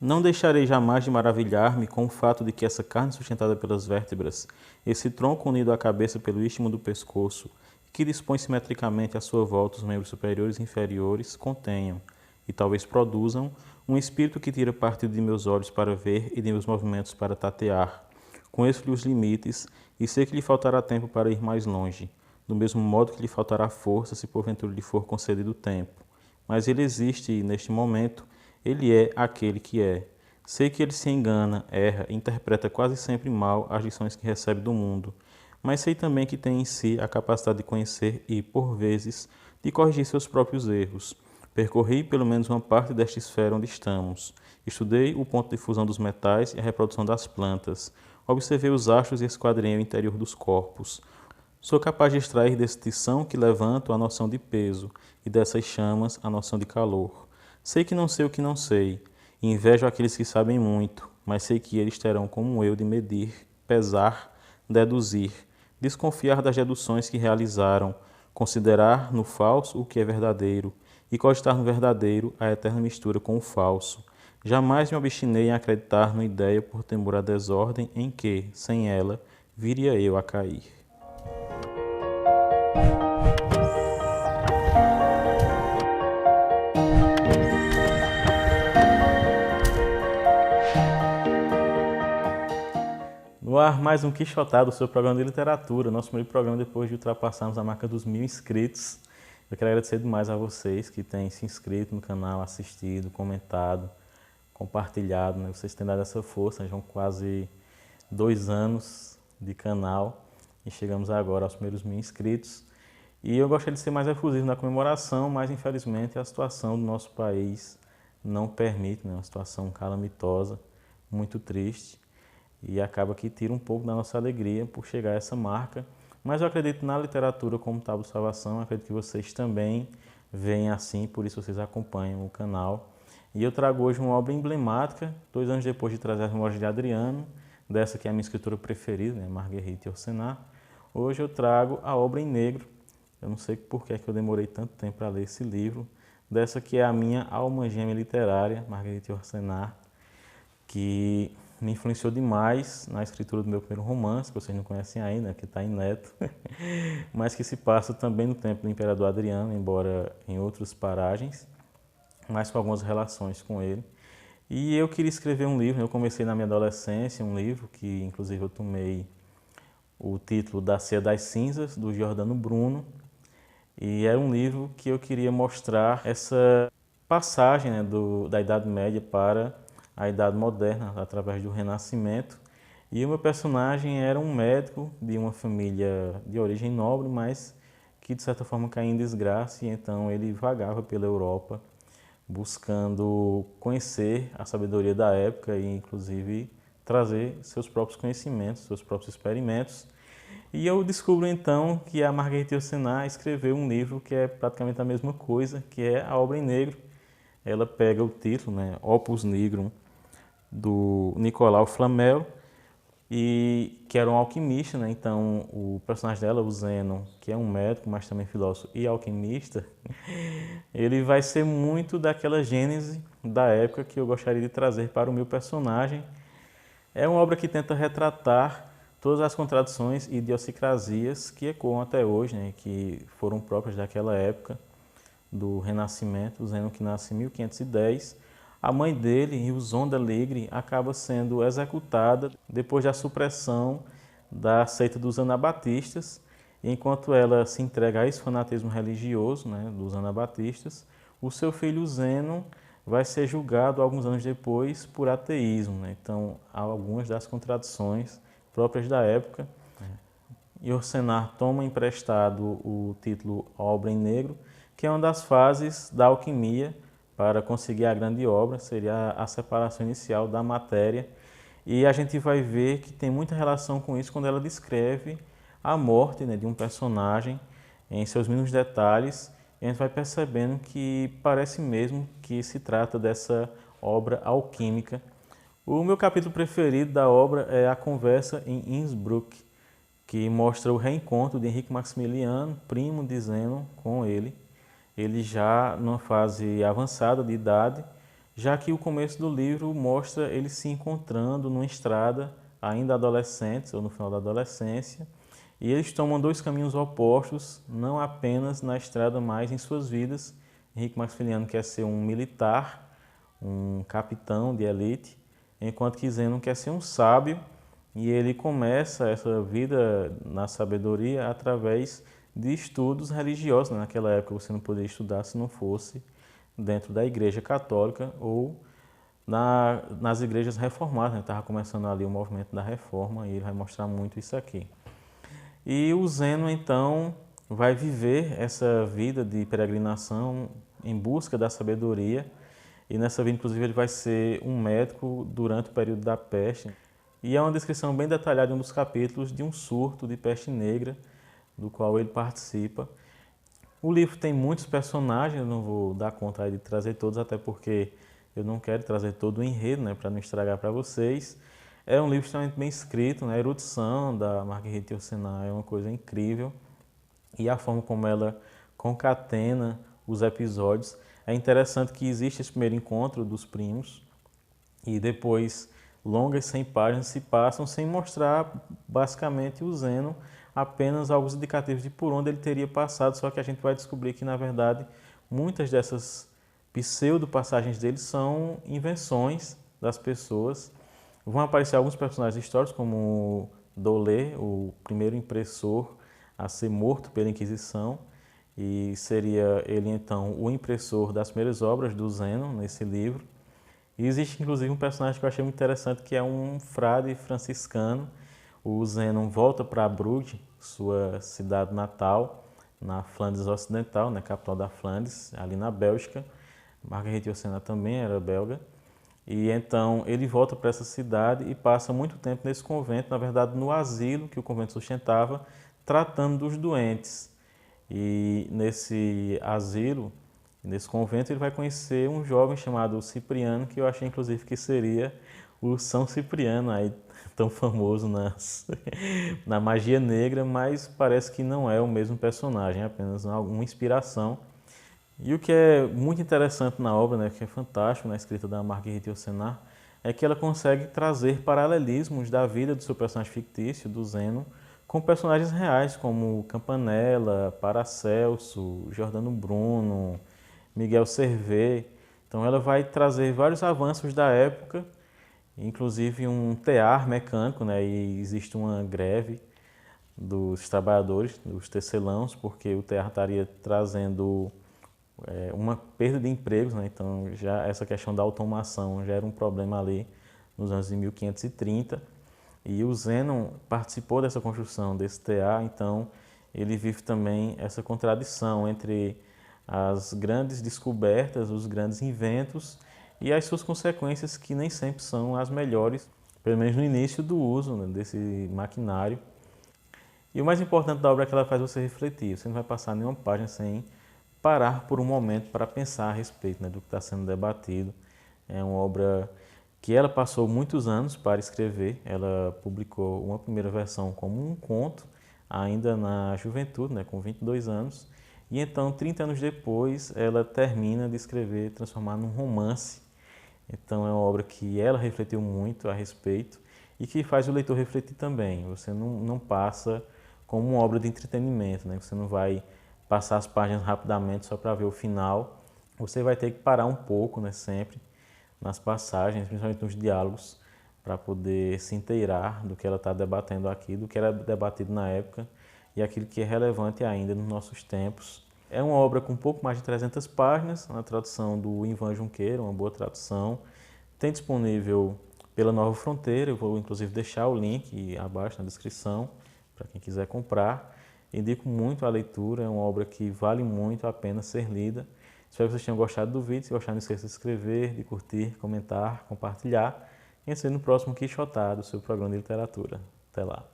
Não deixarei jamais de maravilhar-me com o fato de que essa carne sustentada pelas vértebras, esse tronco unido à cabeça pelo istmo do pescoço, que dispõe simetricamente à sua volta os membros superiores e inferiores, contenham, e talvez produzam, um espírito que tira partido de meus olhos para ver e de meus movimentos para tatear. Conheço-lhe os limites e sei que lhe faltará tempo para ir mais longe, do mesmo modo que lhe faltará força se porventura lhe for concedido tempo. Mas ele existe e, neste momento, ele é aquele que é. Sei que ele se engana, erra e interpreta quase sempre mal as lições que recebe do mundo, mas sei também que tem em si a capacidade de conhecer e, por vezes, de corrigir seus próprios erros. Percorri pelo menos uma parte desta esfera onde estamos. Estudei o ponto de fusão dos metais e a reprodução das plantas. Observei os astros e esquadrinhei o interior dos corpos. Sou capaz de extrair desse tição que levanto a noção de peso e dessas chamas a noção de calor. Sei que não sei o que não sei, e invejo aqueles que sabem muito, mas sei que eles terão como eu de medir, pesar, deduzir, desconfiar das deduções que realizaram, considerar no falso o que é verdadeiro, e cogitar no verdadeiro a eterna mistura com o falso. Jamais me obstinei em acreditar numa ideia por temor à desordem em que, sem ela, viria eu a cair. No ar, mais um Quixotado, o seu programa de literatura, nosso primeiro programa depois de ultrapassarmos a marca dos 1000 inscritos. Eu quero agradecer demais a vocês que têm se inscrito no canal, assistido, comentado, compartilhado, né? Vocês têm dado essa força, já são quase 2 anos de canal e chegamos agora aos primeiros 1000 inscritos. E eu gostaria de ser mais efusivo na comemoração, mas infelizmente a situação do nosso país não permite, né? Uma situação calamitosa, muito triste. E acaba que tira um pouco da nossa alegria por chegar a essa marca. Mas eu acredito na literatura como tábua de salvação, acredito que vocês também veem assim, por isso vocês acompanham o canal. E eu trago hoje uma obra emblemática, 2 anos depois de trazer as Memórias de Adriano, dessa que é a minha escritora preferida, né, Marguerite Yourcenar. Hoje eu trago a obra em negro. Eu não sei por que eu demorei tanto tempo para ler esse livro, dessa que é a minha alma gêmea literária, Marguerite Yourcenar, que me influenciou demais na escritura do meu primeiro romance, que vocês não conhecem ainda, que está inédito, mas que se passa também no tempo do Imperador Adriano, embora em outras paragens, mas com algumas relações com ele. E eu queria escrever um livro, eu comecei na minha adolescência, um livro que inclusive eu tomei o título da Ceia das Cinzas, do Giordano Bruno, e era um livro que eu queria mostrar essa passagem, né, da Idade Média para a Idade Moderna, através do Renascimento. E o meu personagem era um médico de uma família de origem nobre, mas que de certa forma caía em desgraça, e então ele vagava pela Europa buscando conhecer a sabedoria da época e inclusive trazer seus próprios conhecimentos, seus próprios experimentos. E eu descubro então que a Marguerite Yourcenar escreveu um livro que é praticamente a mesma coisa, que é a obra em negro. Ela pega o título, né, Opus Nigrum, do Nicolau Flamel, e que era um alquimista, né? Então o personagem dela, o Zeno, que é um médico, mas também filósofo e alquimista, ele vai ser muito daquela gênese da época que eu gostaria de trazer para o meu personagem. É uma obra que tenta retratar todas as contradições e idiosincrasias que ecoam até hoje, né? Que foram próprias daquela época do Renascimento. O Zeno, que nasce em 1510, a mãe dele, Ilsonda Alegre, acaba sendo executada depois da supressão da seita dos anabatistas. E enquanto ela se entrega a esse fanatismo religioso, né, dos anabatistas, o seu filho Zeno vai ser julgado alguns anos depois por ateísmo, né? Então, há algumas das contradições próprias da época. Yourcenar toma emprestado o título Obra em Negro, que é uma das fases da alquimia para conseguir a grande obra, seria a separação inicial da matéria. E a gente vai ver que tem muita relação com isso quando ela descreve a morte, né, de um personagem em seus mínimos detalhes. E a gente vai percebendo que parece mesmo que se trata dessa obra alquímica. O meu capítulo preferido da obra é a conversa em Innsbruck, que mostra o reencontro de Henrique Maximiliano, primo de Zeno, com ele já numa fase avançada de idade, já que o começo do livro mostra eles se encontrando numa estrada, ainda adolescentes ou no final da adolescência, e eles tomam dois caminhos opostos, não apenas na estrada, mas em suas vidas. Henrique Maximiliano quer ser um militar, um capitão de elite, enquanto que Zeno quer ser um sábio, e ele começa essa vida na sabedoria através de estudos religiosos. Naquela época você não poderia estudar se não fosse dentro da Igreja Católica ou nas igrejas reformadas. Estava começando ali o movimento da reforma e ele vai mostrar muito isso aqui. E o Zeno, então, vai viver essa vida de peregrinação em busca da sabedoria. E nessa vida, inclusive, ele vai ser um médico durante o período da peste. E é uma descrição bem detalhada em um dos capítulos de um surto de peste negra, do qual ele participa. O livro tem muitos personagens, eu não vou dar conta de trazer todos, até porque eu não quero trazer todo o enredo, né, para não estragar para vocês. É um livro extremamente bem escrito, né? A erudição da Marguerite Yourcenar é uma coisa incrível. E a forma como ela concatena os episódios. É interessante que existe esse primeiro encontro dos primos e depois longas 100 páginas se passam sem mostrar basicamente o Zeno, apenas alguns indicativos de por onde ele teria passado, só que a gente vai descobrir que, na verdade, muitas dessas pseudo-passagens dele são invenções das pessoas. Vão aparecer alguns personagens históricos, como Dolé, o primeiro impressor a ser morto pela Inquisição, e seria ele, então, o impressor das primeiras obras do Zeno nesse livro. E existe, inclusive, um personagem que eu achei muito interessante, que é um frade franciscano. O Zeno volta para Bruges, sua cidade natal, na Flandres Ocidental, na capital da Flandres, ali na Bélgica. Marguerite Yourcenar também era belga. E então ele volta para essa cidade e passa muito tempo nesse convento, na verdade no asilo que o convento sustentava, tratando dos doentes. E nesse asilo, nesse convento, ele vai conhecer um jovem chamado Cipriano, que eu achei inclusive que seria o São Cipriano, aí tão famoso na magia negra, mas parece que não é o mesmo personagem, é apenas uma inspiração. E o que é muito interessante na obra, né, que é fantástico na escrita da Marguerite Yourcenar, é que ela consegue trazer paralelismos da vida do seu personagem fictício, do Zeno, com personagens reais, como Campanella, Paracelso, Giordano Bruno, Miguel Servet. Então ela vai trazer vários avanços da época, inclusive um tear mecânico, né, e existe uma greve dos trabalhadores, dos tecelãos, porque o tear estaria trazendo uma perda de empregos, né? Então já essa questão da automação já era um problema ali nos anos de 1530, e o Zeno participou dessa construção desse TA, então ele vive também essa contradição entre as grandes descobertas, os grandes inventos e as suas consequências, que nem sempre são as melhores, pelo menos no início do uso, né, desse maquinário. E o mais importante da obra é que ela faz você refletir, você não vai passar nenhuma página sem parar por um momento para pensar a respeito, né, do que está sendo debatido. É uma obra que ela passou muitos anos para escrever. Ela publicou uma primeira versão como um conto, ainda na juventude, né, com 22 anos. E então, 30 anos depois, ela termina de escrever, transformar num romance. Então, é uma obra que ela refletiu muito a respeito e que faz o leitor refletir também. Você não passa como uma obra de entretenimento, né? Você não vai passar as páginas rapidamente só para ver o final. Você vai ter que parar um pouco, né, sempre nas passagens, principalmente nos diálogos, para poder se inteirar do que ela está debatendo aqui, do que era debatido na época e aquilo que é relevante ainda nos nossos tempos. É uma obra com um pouco mais de 300 páginas, na tradução do Ivan Junqueira, uma boa tradução. Tem disponível pela Nova Fronteira, eu vou inclusive deixar o link abaixo na descrição para quem quiser comprar. Indico muito a leitura, é uma obra que vale muito a pena ser lida. Espero que vocês tenham gostado do vídeo. Se gostaram, não esqueça de se inscrever, de curtir, comentar, compartilhar. E a gente se vê no próximo Quixotado, seu programa de literatura. Até lá!